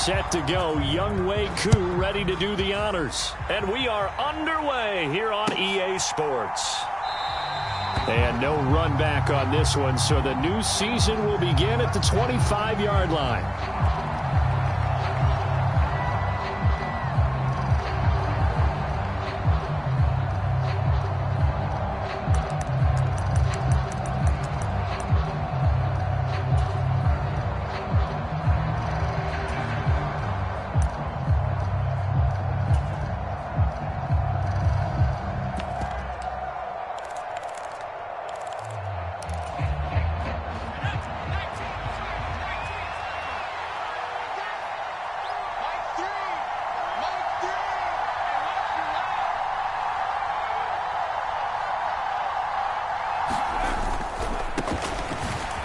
set to go. Younghoe Koo ready to do the honors. And we are underway here on EA Sports. And no run back on this one, so the new season will begin at the 25-yard line.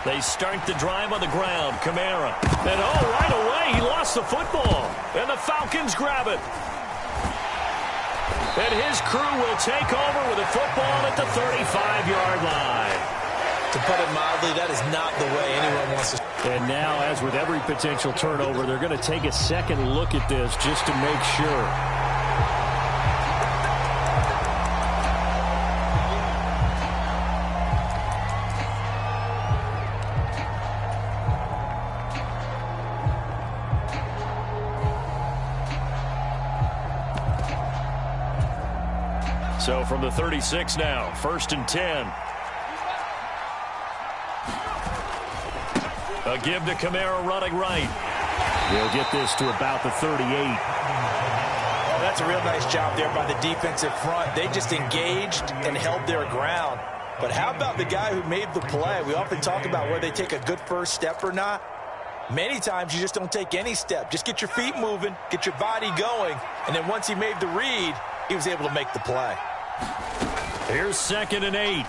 They start the drive on the ground. Kamara. And right away, he lost the football. And the Falcons grab it. And his crew will take over with the football at the 35-yard line. To put it mildly, that is not the way anyone wants to. And now, as with every potential turnover, they're going to take a second look at this just to make sure. So from the 36 now, 1st and 10. A give to Kamara running right. He'll get this to about the 38. Oh, that's a real nice job there by the defensive front. They just engaged and held their ground. But how about the guy who made the play? We often talk about whether they take a good first step or not. Many times you just don't take any step. Just get your feet moving, get your body going, and then once he made the read, he was able to make the play. Here's 2nd and 8.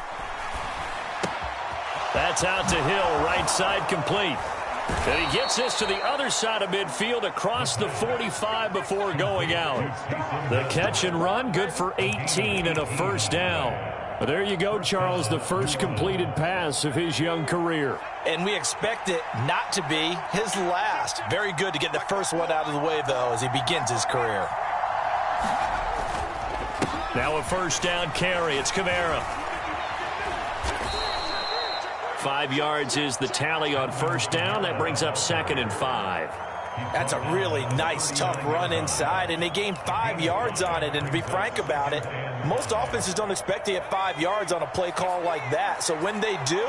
That's out to Hill, right side complete. And he gets this to the other side of midfield across the 45 before going out. The catch and run, good for 18 and a first down. But there you go, Charles, the first completed pass of his young career. And we expect it not to be his last. Very good to get the first one out of the way, though, as he begins his career. Now a first down carry. It's Kamara. 5 yards is the tally on first down. That brings up 2nd and 5. That's a really nice, tough run inside, and they gained 5 yards on it. And to be frank about it, most offenses don't expect to get 5 yards on a play call like that. So when they do,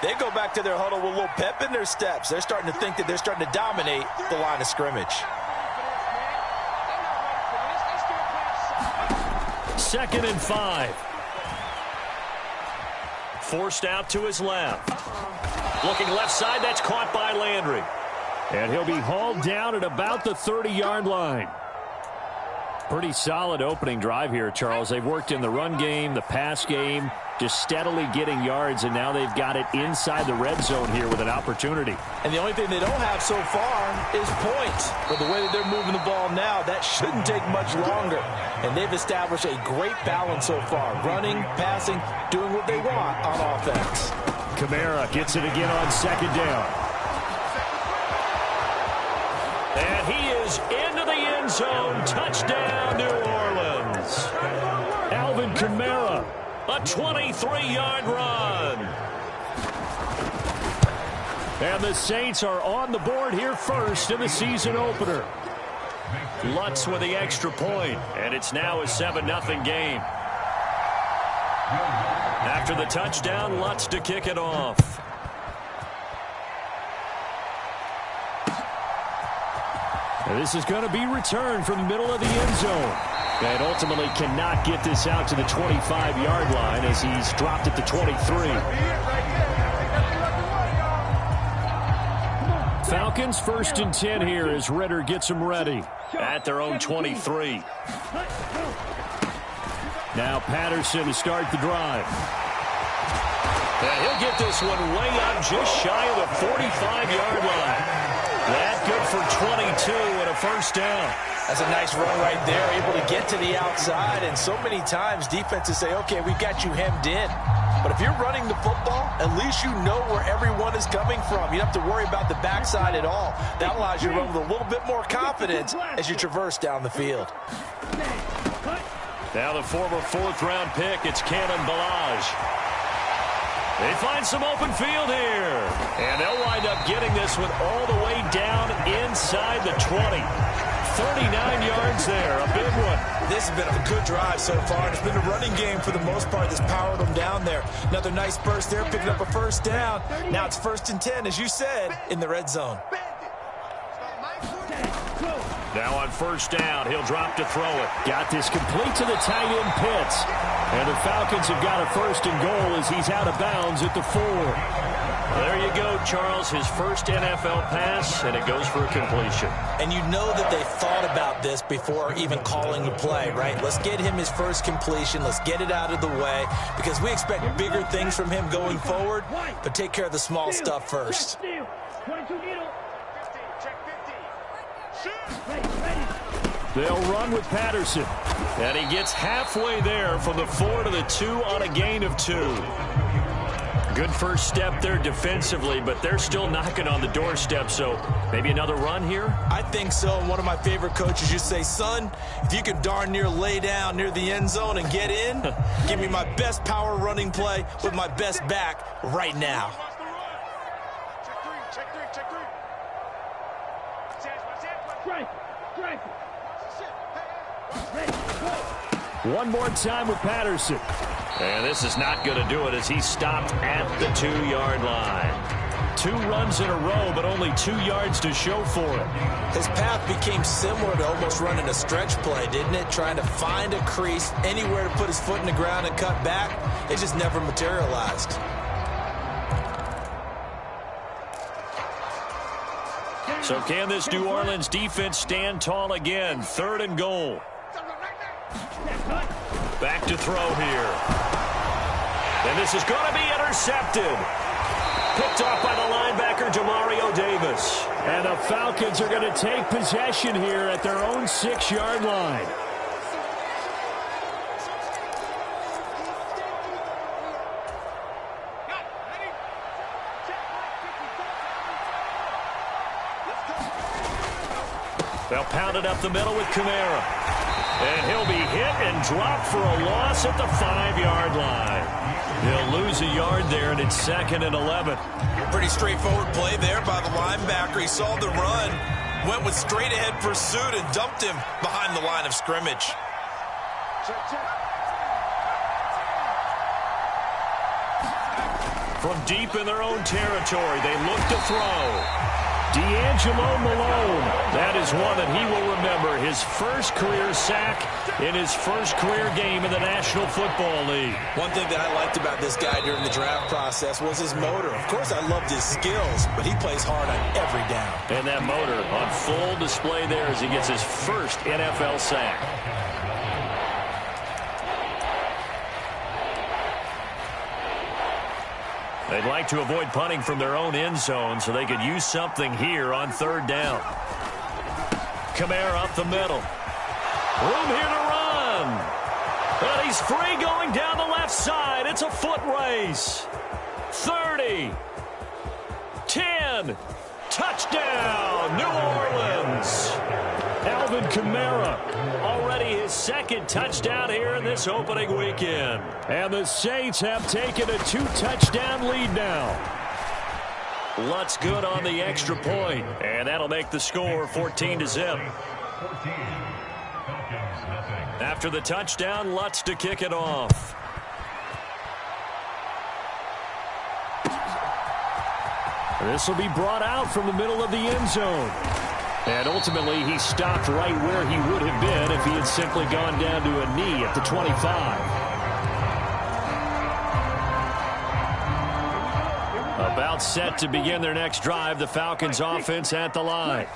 they go back to their huddle with a little pep in their steps. They're starting to think that they're starting to dominate the line of scrimmage. 2nd and 5. Forced out to his left. Looking left side, that's caught by Landry. And he'll be hauled down at about the 30-yard line. Pretty solid opening drive here, Charles. They've worked in the run game, the pass game, just steadily getting yards, and now they've got it inside the red zone here with an opportunity. And the only thing they don't have so far is points. But the way that they're moving the ball now, that shouldn't take much longer. And they've established a great balance so far. Running, passing, doing what they want on offense. Kamara gets it again on 2nd down. And he is into the end zone. Touchdown, New Orleans. Alvin Kamara, a 23-yard run. And the Saints are on the board here first in the season opener. Lutz with the extra point, and it's now a 7-0 game. After the touchdown, Lutz to kick it off. And this is going to be returned from the middle of the end zone. And ultimately cannot get this out to the 25-yard line as he's dropped at the 23. Falcons 1st and 10 here as Ritter gets them ready at their own 23. Now Patterson to start the drive. And he'll get this one way up just shy of the 45-yard line. That good for 22 and a first down. That's a nice run right there, able to get to the outside. And so many times defenses say, okay, we've got you hemmed in. But if you're running the football, at least you know where everyone is coming from. You don't have to worry about the backside at all. That allows you to run with a little bit more confidence as you traverse down the field. Now the former fourth-round pick, it's Cannon Balaj. They find some open field here. And they'll wind up getting this one all the way down inside the 20. 39 yards there, a big one. This has been a good drive so far. It's been a running game for the most part that's powered them down there. Another nice burst there, picking up a first down. Now it's 1st and 10, as you said, in the red zone. Now on first down, he'll drop to throw it. Got this complete to the tight end Pitts. And the Falcons have got a 1st and goal as he's out of bounds at the 4. There you go, Charles, his first NFL pass, and it goes for a completion. And you know that they thought about this before even calling the play, right? Let's get him his first completion. Let's get it out of the way because we expect bigger things from him going forward, but take care of the small stuff first. They'll run with Patterson. And he gets halfway there from the 4 to the 2 on a gain of 2. Good first step there defensively, but they're still knocking on the doorstep, so maybe another run here? I think so. One of my favorite coaches used to say, son, if you could darn near lay down near the end zone and get in, give me my best power running play with my best back right now. One more time with Patterson. And this is not going to do it as he's stopped at the 2-yard line. 2 runs in a row, but only 2 yards to show for it. His path became similar to almost running a stretch play, didn't it? Trying to find a crease, anywhere to put his foot in the ground and cut back. It just never materialized. So can this New Orleans defense stand tall again? 3rd and goal. Back to throw here. And this is going to be intercepted. Picked off by the linebacker, Demario Davis. And the Falcons are going to take possession here at their own 6-yard line. They'll pound it up the middle with Kamara. And he'll be hit and dropped for a loss at the 5-yard line. He'll lose a yard there, and it's 2nd and 11. Pretty straightforward play there by the linebacker. He saw the run, went with straight-ahead pursuit, and dumped him behind the line of scrimmage. From deep in their own territory, they look to throw. D'Angelo Malone. That is one that he will remember. His first career sack in his first career game in the National Football League. One thing that I liked about this guy during the draft process was his motor. Of course, I loved his skills, but he plays hard on every down. And that motor on full display there as he gets his first NFL sack. They'd like to avoid punting from their own end zone so they could use something here on 3rd down. Kamara up the middle. Room here to run. But he's free going down the left side. It's a foot race. 30. 10. Touchdown, New Orleans. Alvin Kamara, already his 2nd touchdown here in this opening weekend. And the Saints have taken a 2-touchdown lead now. Lutz good on the extra point, and that'll make the score 14-0. After the touchdown, Lutz to kick it off. This will be brought out from the middle of the end zone. And ultimately, he stopped right where he would have been if he had simply gone down to a knee at the 25. About about set to begin their next drive. The Falcons offense at the line.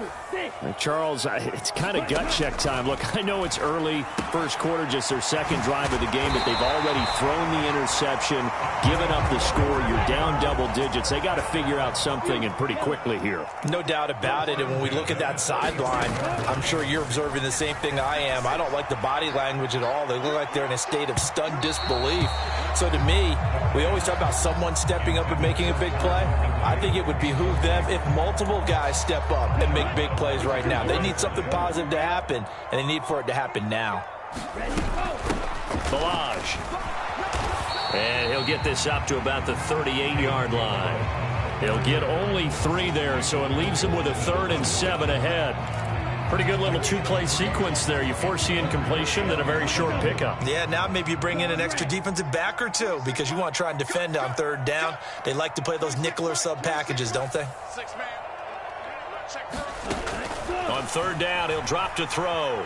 Charles, it's kind of gut check time. Look, I know it's early, first quarter, just their second drive of the game, but they've already thrown the interception, given up the score. You're down double digits. They got to figure out something, and pretty quickly here. No doubt about it. And when we look at that sideline, I'm sure you're observing the same thing I am. I don't like the body language at all. They look like they're in a state of stunned disbelief. So to me, we always talk about someone stepping up and making a big play. I think it would behoove them if multiple guys step up and make big plays right now. They need something positive to happen, and they need for it to happen now. Balaj. And he'll get this up to about the 38-yard line. He'll get only 3 there, so it leaves him with a 3rd and 7 ahead. Pretty good little two-play sequence there. You force the incompletion, then a very short pickup. Yeah, now maybe you bring in an extra defensive back or two because you want to try and defend on 3rd down. They like to play those nickel or sub packages, don't they? On 3rd down, he'll drop to throw.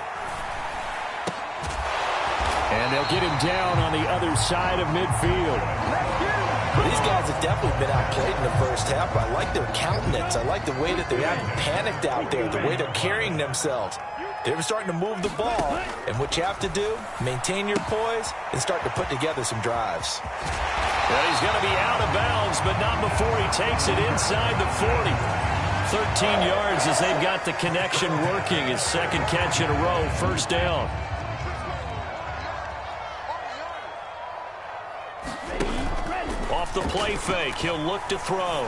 And they'll get him down on the other side of midfield. These guys have definitely been outplayed in the first half. I like their countenance. I like the way that they haven't panicked out there, the way they're carrying themselves. They're starting to move the ball. And what you have to do, maintain your poise and start to put together some drives. Well, he's going to be out of bounds, but not before he takes it inside the 40. 13 yards as they've got the connection working. His second catch in a row, 1st down. Off the play fake, he'll look to throw.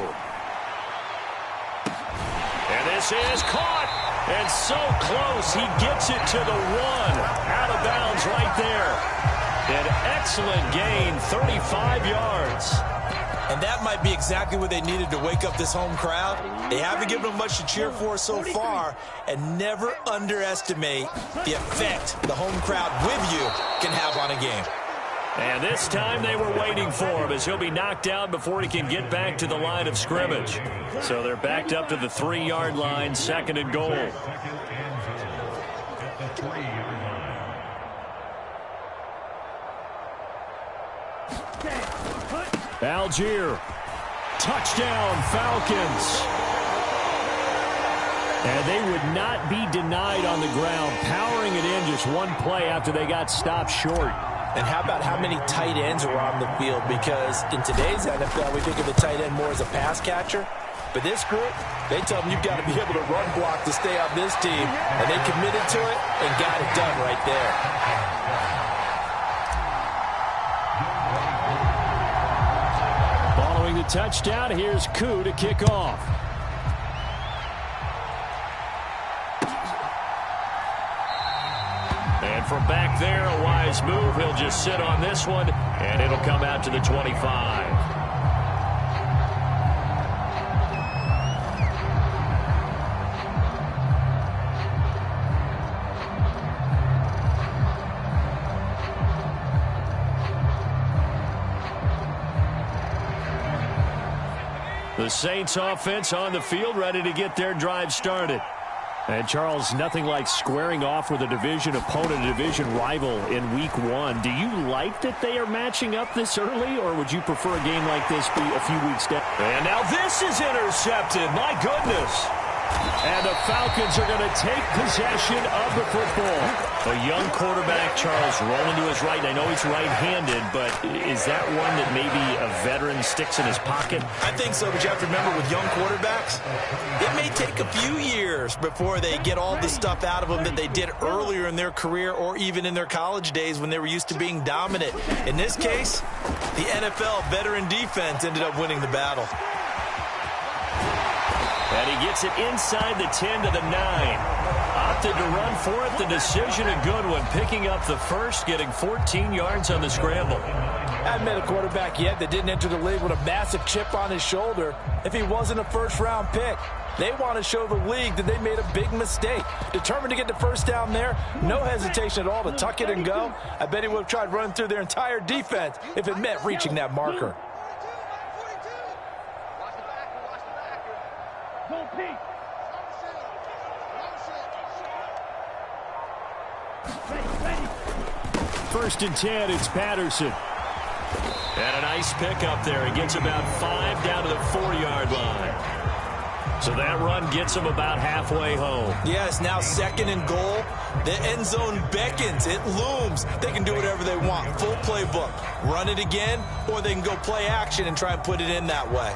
And this is caught. And so close, he gets it to the 1. Out of bounds right there. An excellent gain, 35 yards. And that might be exactly what they needed to wake up this home crowd. They haven't given them much to cheer for so far. And never underestimate the effect the home crowd with you can have on a game. And this time they were waiting for him as he'll be knocked down before he can get back to the line of scrimmage. So they're backed up to the 3-yard line, 2nd and goal. Algier. Touchdown, Falcons. And they would not be denied on the ground, powering it in just one play after they got stopped short. And how about how many tight ends are on the field? Because in today's NFL, we think of the tight end more as a pass catcher. But this group, they tell them you've got to be able to run block to stay on this team. And they committed to it and got it done right there. Following the touchdown, here's Koo to kick off. And from back there, a wise move. He'll just sit on this one, and it'll come out to the 25. The Saints offense on the field, ready to get their drive started. And, Charles, nothing like squaring off with a division opponent, a division rival in Week 1. Do you like that they are matching up this early, or would you prefer a game like this be a few weeks down? And now this is intercepted. My goodness. And the Falcons are going to take possession of the football. A young quarterback, Charles, rolling to his right. I know he's right-handed, but is that one that maybe a veteran sticks in his pocket? I think so, but you have to remember with young quarterbacks, it may take a few years before they get all the stuff out of them that they did earlier in their career or even in their college days when they were used to being dominant. In this case, the NFL veteran defense ended up winning the battle. And he gets it inside the 10 to the 9. Opted to run for it. The decision a good one. Picking up the first, getting 14 yards on the scramble. I haven't met a quarterback yet that didn't enter the league with a massive chip on his shoulder if he wasn't a first-round pick. They want to show the league that they made a big mistake. Determined to get the first down there. No hesitation at all to tuck it and go. I bet he would have tried running through their entire defense if it meant reaching that marker. First and 10, it's Patterson. And a nice pickup there. He gets about 5 down to the 4-yard line. So that run gets him about halfway home. Yeah, it's now 2nd and goal. The end zone beckons. It looms. They can do whatever they want. Full playbook. Run it again, or they can go play action and try and put it in that way.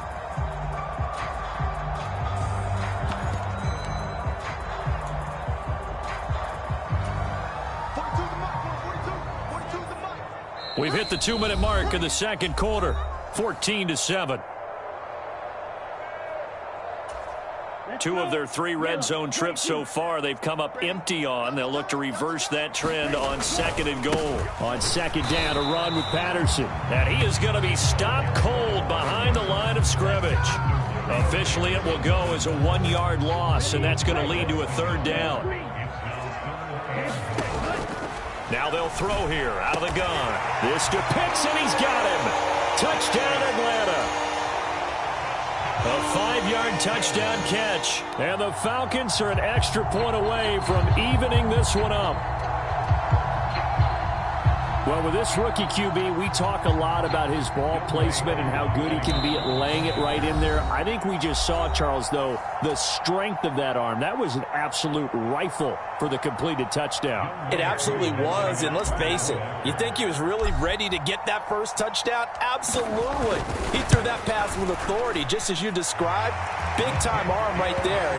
We've hit the 2-minute mark in the second quarter. 14-7. 2 of their 3 red zone trips so far they've come up empty on. They'll look to reverse that trend on 2nd and goal. On 2nd down, a run with Patterson. And he is going to be stopped cold behind the line of scrimmage. Officially, it will go as a 1-yard loss, and that's going to lead to a 3rd down. Now they'll throw here out of the gun. This to Pitts, and he's got him. Touchdown, Atlanta. A 5-yard touchdown catch. And the Falcons are an extra point away from evening this one up. Well, with this rookie QB, we talk a lot about his ball placement and how good he can be at laying it right in there. I think we just saw, Charles, though, the strength of that arm. That was an absolute rifle for the completed touchdown. It absolutely was, and let's face it, you think he was really ready to get that first touchdown? Absolutely. He threw that pass with authority, just as you described. Big-time arm right there.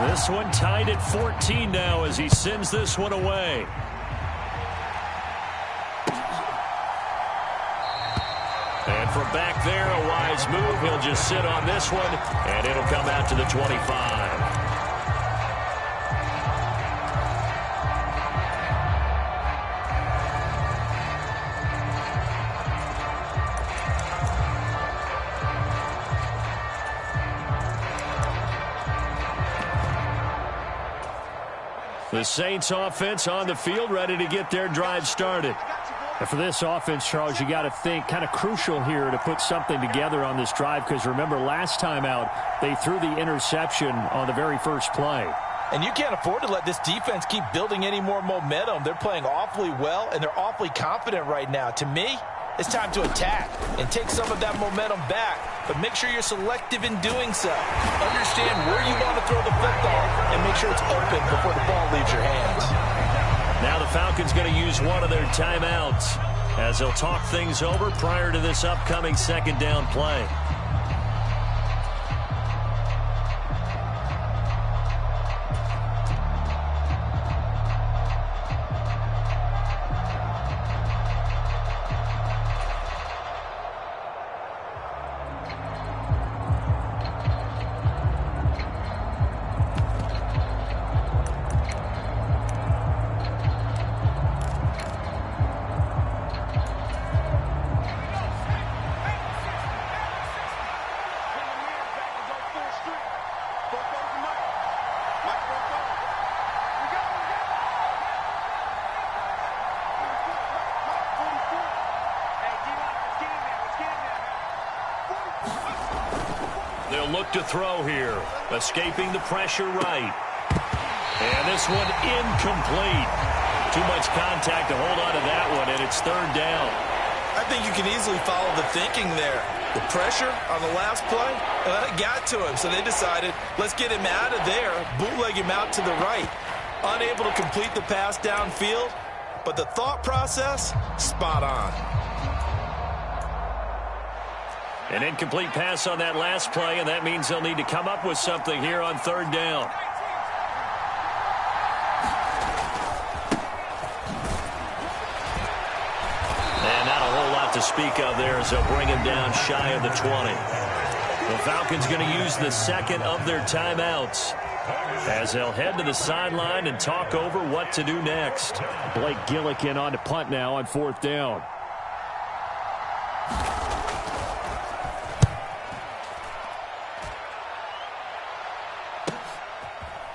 This one tied at 14 now as he sends this one away. And from back there, a wise move. He'll just sit on this one, and it'll come out to the 25. The Saints offense on the field, ready to get their drive started. And for this offense, Charles, you got to think kind of crucial here to put something together on this drive, because remember last time out they threw the interception on the very first play. And you can't afford to let this defense keep building any more momentum. They're playing awfully well, and they're awfully confident right now. To me, it's time to attack and take some of that momentum back, but make sure you're selective in doing so. Understand where you want to throw the football and make sure it's open before the ball leaves your hands. Now the Falcons going to use one of their timeouts as they'll talk things over prior to this upcoming 2nd down play. They'll look to throw here. Escaping the pressure right. And this one incomplete. Too much contact to hold on to that one, and it's 3rd down. I think you can easily follow the thinking there. The pressure on the last play, it got to him, so they decided, let's get him out of there, bootleg him out to the right. Unable to complete the pass downfield, but the thought process, spot on. An incomplete pass on that last play, and that means they'll need to come up with something here on 3rd down. And not a whole lot to speak of there as they'll bring him down shy of the 20. The Falcons going to use the 2nd of their timeouts as they'll head to the sideline and talk over what to do next. Blake Gillikin on to punt now on 4th down.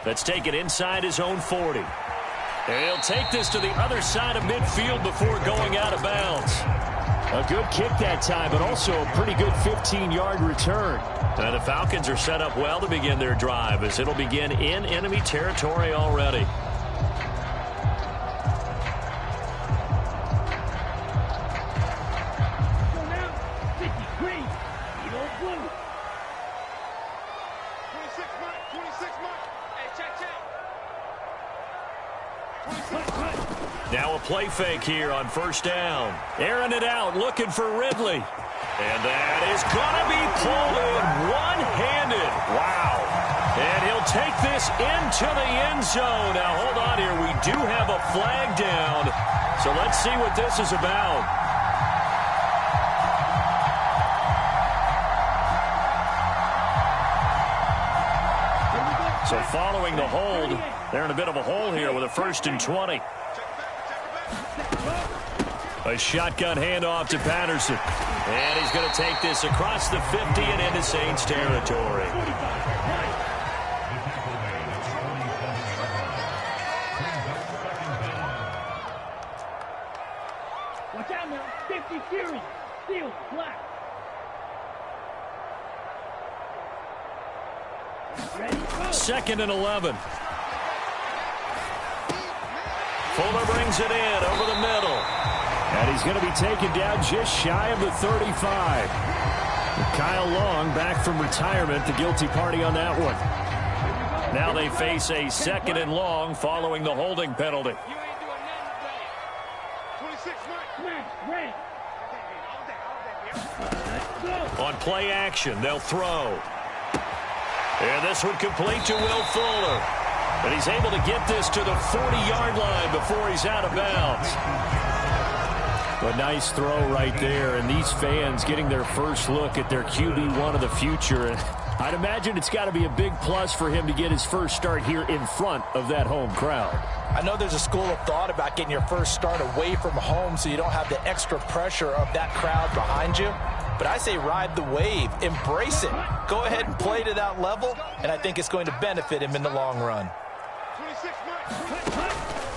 Let's take it inside his own 40. And he'll take this to the other side of midfield before going out of bounds. A good kick that time, but also a pretty good 15-yard return. And the Falcons are set up well to begin their drive as it'll begin in enemy territory already. Now a play fake here on first down. Airing it out, looking for Ridley. And that is going to be pulled in one-handed. Wow. And he'll take this into the end zone. Now, hold on here. We do have a flag down. So let's see what this is about. So following the hold, they're in a bit of a hole here with a 1st and 20. A shotgun handoff to Patterson. And he's going to take this across the 50 and into Saints territory. Watch out now. 50 series. Steal. Black. Ready? Go. 2nd and 11. Fuller brings it in over the middle. And he's going to be taken down just shy of the 35. Kyle Long back from retirement, the guilty party on that one. Now they face a 2nd and long following the holding penalty. You ain't doing nothing, 26, Mike. Ready. On play action, they'll throw. And this one complete to Will Fuller. And he's able to get this to the 40-yard line before he's out of bounds. A nice throw right there, and these fans getting their first look at their QB1 of the future. And I'd imagine it's got to be a big plus for him to get his first start here in front of that home crowd. I know there's a school of thought about getting your first start away from home so you don't have the extra pressure of that crowd behind you. But I say ride the wave, embrace it. Go ahead and play to that level, and I think it's going to benefit him in the long run.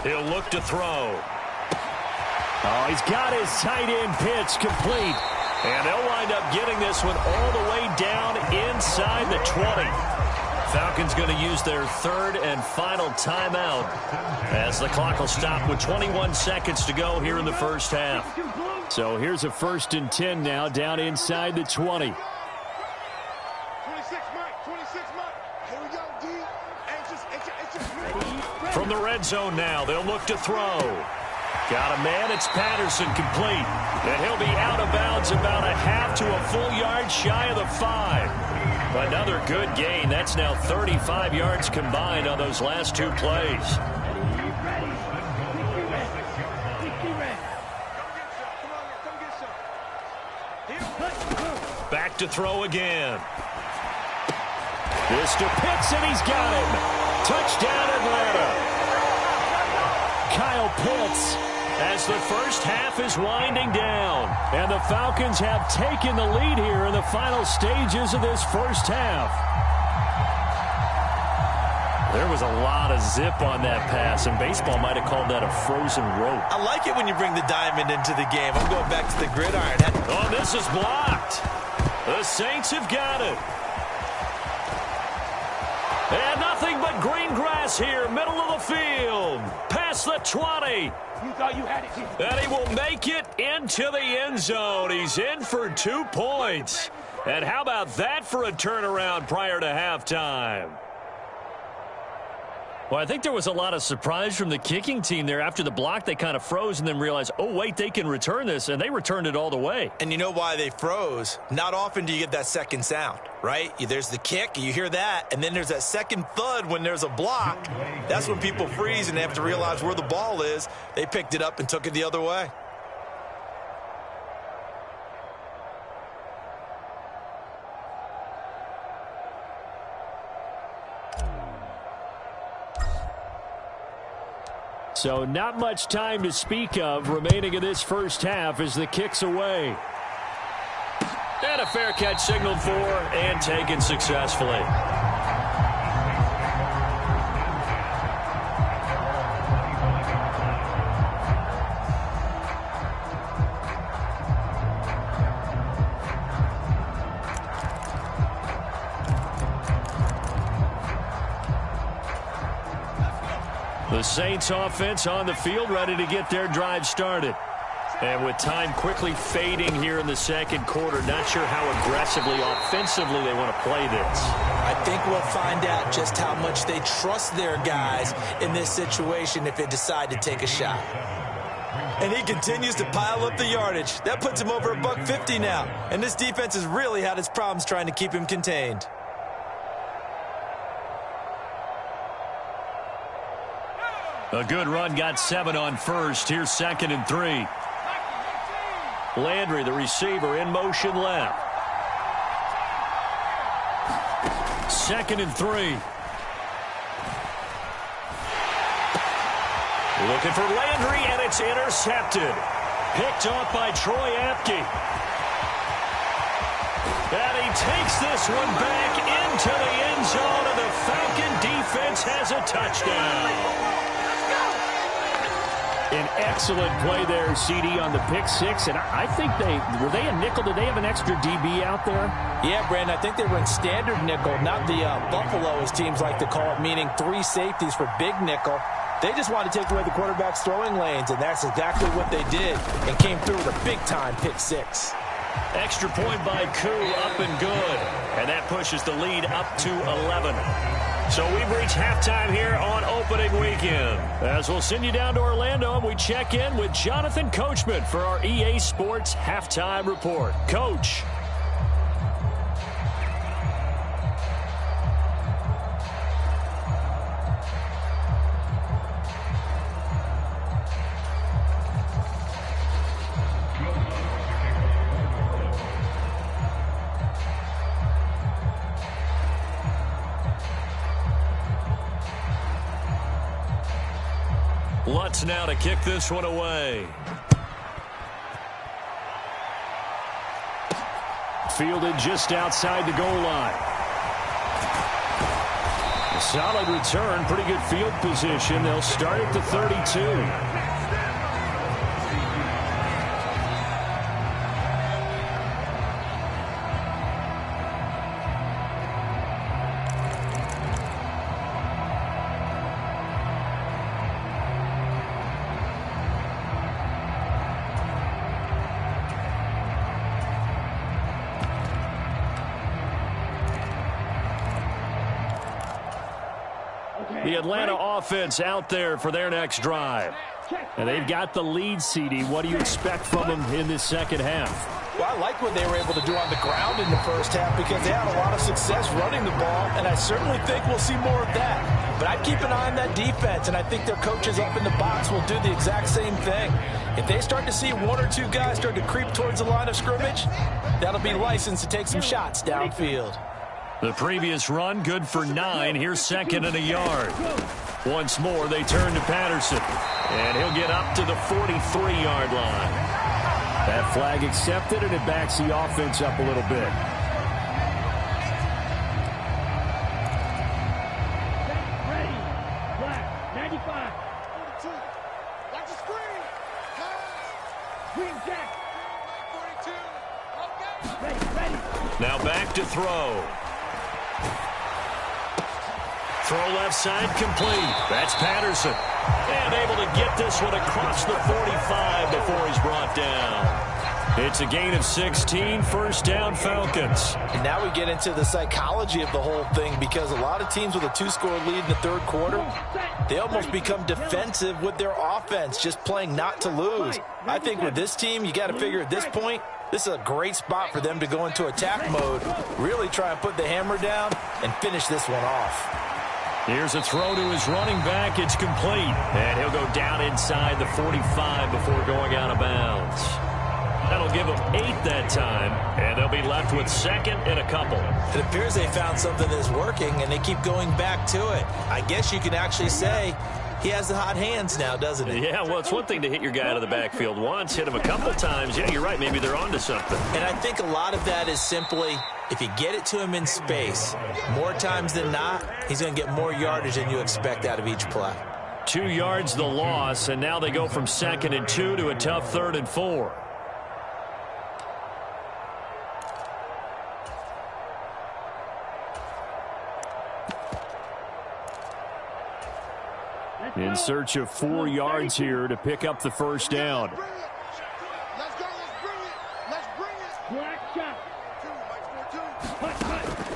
He'll look to throw. Oh, he's got his tight end pitch complete. And they'll wind up getting this one all the way down inside the 20. Falcons going to use their 3rd and final timeout as the clock will stop with 21 seconds to go here in the first half. So here's a 1st and 10 now down inside the 20. 26, Mike. 26, Mike. Here we go, D. Anxious. From the red zone now, they'll look to throw. Got a man, it's Patterson complete. And he'll be out of bounds about a half to a full yard shy of the 5. Another good gain. That's now 35 yards combined on those last 2 plays. Back to throw again. This to Pitts, and he's got him. Touchdown, Atlanta. Kyle Pitts, as the first half is winding down. And the Falcons have taken the lead here in the final stages of this first half. There was a lot of zip on that pass, and baseball might have called that a frozen rope. I like it when you bring the diamond into the game. I'm going back to the gridiron. Oh, this is blocked. The Saints have got it. And nothing but green grass here, middle of the field. Past the 20. You thought you had it. And he will make it into the end zone. He's in for 2 points. And how about that for a turnaround prior to halftime? Well, I think there was a lot of surprise from the kicking team there. After the block, they kind of froze and then realized, oh, wait, they can return this. And they returned it all the way. And you know why they froze? Not often do you get that second sound, right? There's the kick, you hear that, and then there's that second thud when there's a block. That's when people freeze and they have to realize where the ball is. They picked it up and took it the other way. So not much time to speak of remaining in this first half as the kick's away. And a fair catch signaled for and taken successfully. The Saints offense on the field, ready to get their drive started. And with time quickly fading here in the second quarter, not sure how aggressively, offensively they want to play this. I think we'll find out just how much they trust their guys in this situation if they decide to take a shot. And he continues to pile up the yardage. That puts him over $150 now. And this defense has really had its problems trying to keep him contained. A good run, got 7 on first. Here's 2nd and 3. Landry, the receiver, in motion left. 2nd and 3. Looking for Landry, and it's intercepted. Picked off by Troy Apke. And he takes this one back into the end zone, and the Falcon defense has a touchdown. An excellent play there, CD, on the pick six. And I think were they a nickel? Did they have an extra DB out there? Yeah, Brandon, I think they were in standard nickel, not the Buffalo, as teams like to call it, meaning 3 safeties for big nickel. They just wanted to take away the quarterback's throwing lanes, and that's exactly what they did, and came through with a big-time pick six. Extra point by Koo, up and good. And that pushes the lead up to 11. So we've reached halftime here on opening weekend. As we'll send you down to Orlando, and we check in with Jonathan Coachman for our EA Sports Halftime Report. Coach. Lutz now to kick this one away. Fielded just outside the goal line. A solid return, pretty good field position. They'll start at the 32. The Atlanta offense out there for their next drive. And they've got the lead, CD. What do you expect from them in this second half? Well, I like what they were able to do on the ground in the first half because they had a lot of success running the ball, and I certainly think we'll see more of that. But I'd keep an eye on that defense, and I think their coaches up in the box will do the exact same thing. If they start to see 1 or 2 guys start to creep towards the line of scrimmage, that'll be licensed to take some shots downfield. The previous run, good for 9. Here's 2nd and a yard. Once more, they turn to Patterson. And he'll get up to the 43-yard line. That flag accepted, and it backs the offense up a little bit. Ready. Black. 95. 42. Watch the screen. Green Jack. 42. Okay. Ready. Now back to throw. Throw left side complete. That's Patterson. And able to get this one across the 45 before he's brought down. It's a gain of 16, first down Falcons. And now we get into the psychology of the whole thing because a lot of teams with a 2-score lead in the third quarter, they almost become defensive with their offense, just playing not to lose. I think with this team, you got to figure at this point, this is a great spot for them to go into attack mode, really try and put the hammer down and finish this one off. Here's a throw to his running back. It's complete. And he'll go down inside the 45 before going out of bounds. That'll give them 8 that time. And they'll be left with 2nd and a couple. It appears they found something that's working, and they keep going back to it. I guess you can actually say he has the hot hands now, doesn't he? Yeah, well, it's one thing to hit your guy out of the backfield once, hit him a couple times. Yeah, you're right. Maybe they're onto something. And I think a lot of that is simply, if you get it to him in space, more times than not, he's going to get more yardage than you expect out of each play. 2 yards the loss, and now they go from 2nd and 2 to a tough 3rd and 4. In search of 4 yards here to pick up the first down. Let's go. Let's bring it. Black shot.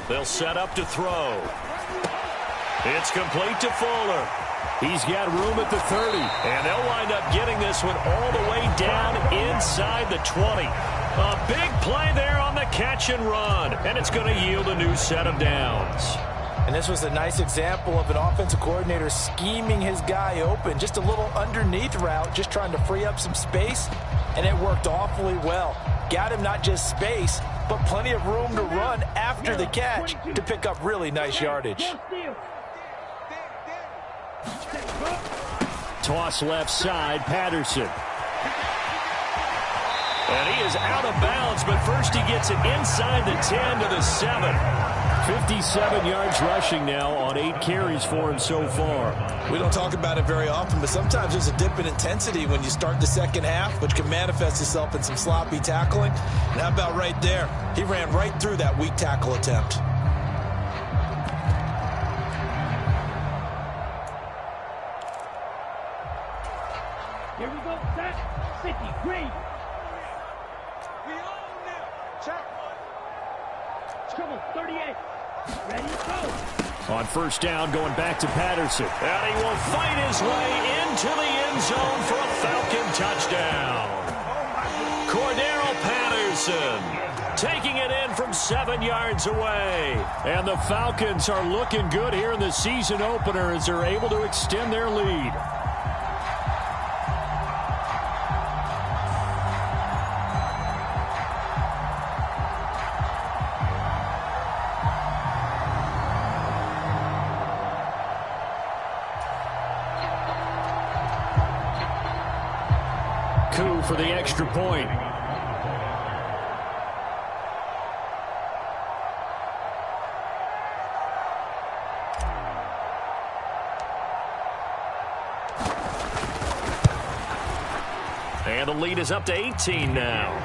They'll set up to throw. It's complete to Fuller. He's got room at the 30. And they'll wind up getting this one all the way down inside the 20. A big play there on the catch and run. And it's going to yield a new set of downs. And this was a nice example of an offensive coordinator scheming his guy open. Just a little underneath route, just trying to free up some space. And it worked awfully well. Got him not just space, but plenty of room to run after the catch to pick up really nice yardage. Toss left side, Patterson. And he is out of bounds, but first he gets it inside the 10 to the 7. 57 yards rushing now on 8 carries for him so far. We don't talk about it very often, but sometimes there's a dip in intensity when you start the second half, which can manifest itself in some sloppy tackling. And how about right there? He ran right through that weak tackle attempt. Here we go, set, 50, green. We own them. Check. Trouble, 38. Ready, go. On first down, going back to Patterson. And he will fight his way into the end zone for a Falcon touchdown. Cordero Patterson taking it in from 7 yards away. And the Falcons are looking good here in the season opener as they're able to extend their lead. For the extra point. And the lead is up to 18 now.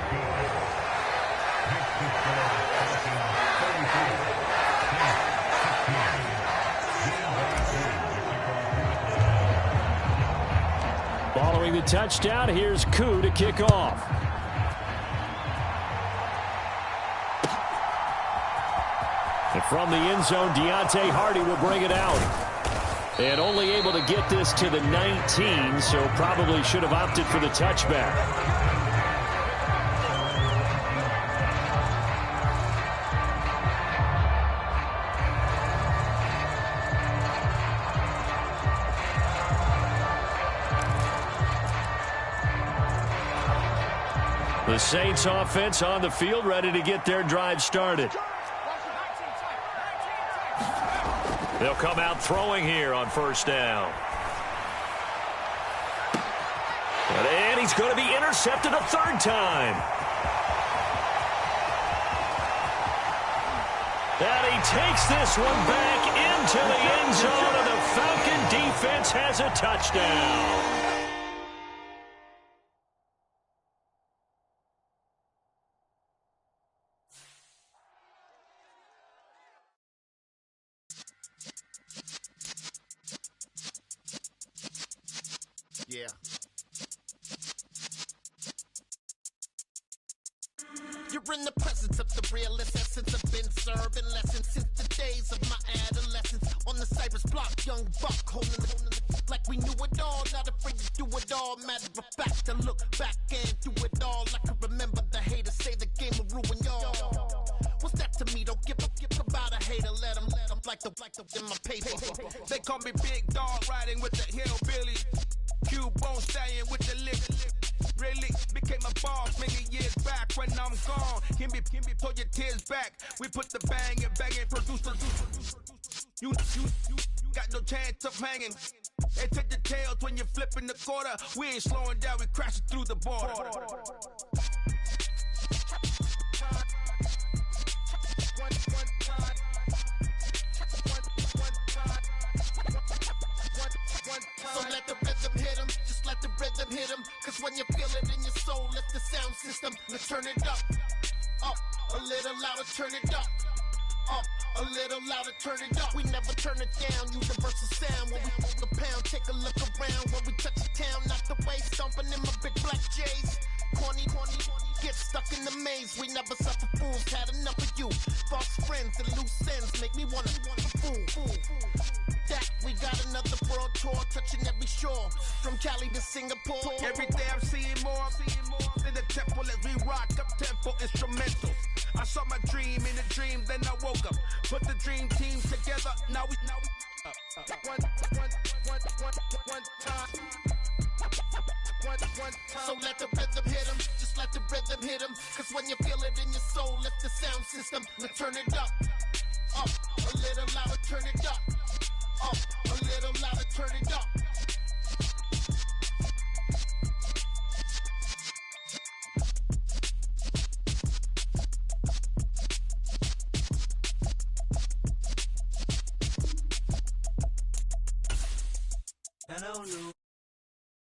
Following the touchdown, here's Koo to kick off. And from the end zone, Deontay Hardy will bring it out. And only able to get this to the 19, so probably should have opted for the touchback. The Saints offense on the field, ready to get their drive started. They'll come out throwing here on first down. And he's going to be intercepted a third time. And he takes this one back into the end zone, and the Falcon defense has a touchdown. Yeah. You're in the presence of the realest essence. I've been serving lessons since the days of my adolescence. On the Cypress block, young buck holding the like we knew it all. Not afraid to do it all. Matter of fact, I look back and do it all. I can remember the haters say the game will ruin y'all. What's that to me? Don't give about a hater. Let them like the in my paper. They call me Big Dog, riding with the hillbilly. Cubone staying with the lip. Really became a boss many years back when I'm gone. Can be pull your tears back. We put the bang and produce. You got no chance of hanging. They take the tails when you're flipping the quarter. We ain't slowing down, we crashing through the border. So let the rhythm hit him, just let the rhythm hit him. Cause when you feel it in your soul, let the sound system, let's turn it up, a little louder, turn it up, a little louder, turn it up. We never turn it down, universal sound. When we hold the pound, take a look around. from Cali to Singapore. Every day I'm seeing more in the temple as we rock up tempo instrumentals. I saw my dream in a dream, then I woke up. Put the dream team together. Now we one time. So let the rhythm hit 'em, just let the rhythm hit 'em. Cause when you feel it in your soul, lift the sound system. Now turn it up, a little louder, turn it up, a little louder, turn it up. I don't know.